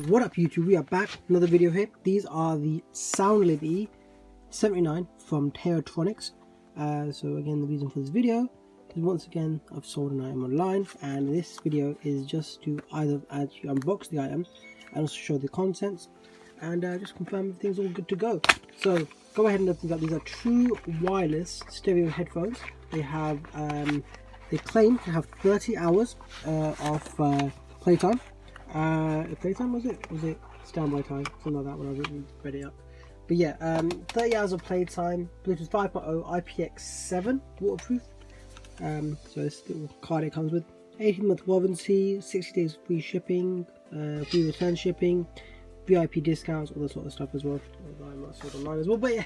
What up YouTube, we are back, another video here. These are the Soundlib E79 from Taotronics. So again, the reason for this video is once again I've sold an item online, and this video is just to either actually unbox the item and also show the contents and just confirm everything's all good to go. So go ahead and open up. These are true wireless stereo headphones. They have they claim to have 30 hours of playtime. Playtime was it standby time, something like that when I read it up. But yeah, 30 hours of playtime, Bluetooth 5.0, IPX7 waterproof. So this little card it comes with, 18-month warranty, 60 days free shipping, free return shipping, VIP discounts, all that sort of stuff as well. I'm not sold online as well, but yeah,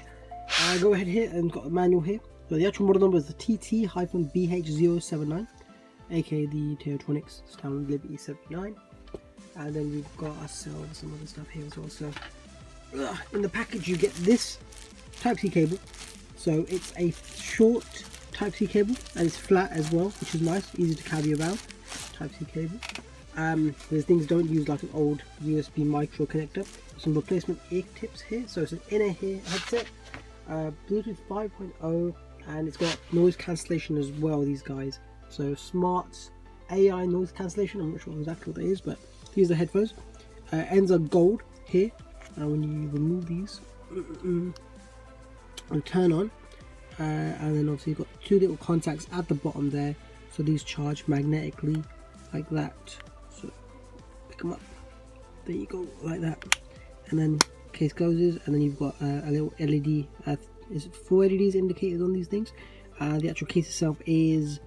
go ahead here and got a manual here. So the actual model number is the TT-BH079, aka the Taotronics Soundlib E79. And then we've got ourselves some other stuff here as well. So in the package you get this Type-C cable. So it's a short Type-C cable and it's flat as well, which is nice, easy to carry around. Type-C cable. These things don't use like an old USB micro connector. Some replacement ear tips here. So it's an inner ear headset. Bluetooth 5.0, and it's got noise cancellation as well, these guys. So smart AI noise cancellation. I'm not sure exactly what that is, but these are the headphones. Ends are gold here. When you remove these and turn on, and then obviously you've got two little contacts at the bottom there, so these charge magnetically like that. So pick them up, there you go, like that, and then case closes, and then you've got a little LED. Is it 4 LEDs indicated on these things? The actual case itself is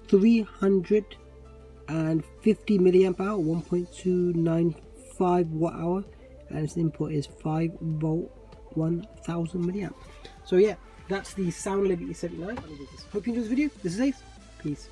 350 milliamp hour, 1.295 watt hour, and its input is 5 volt, 1000 milliamp. So yeah, that's the Soundlib E79. Hope you enjoyed this video. This is Ace. Peace.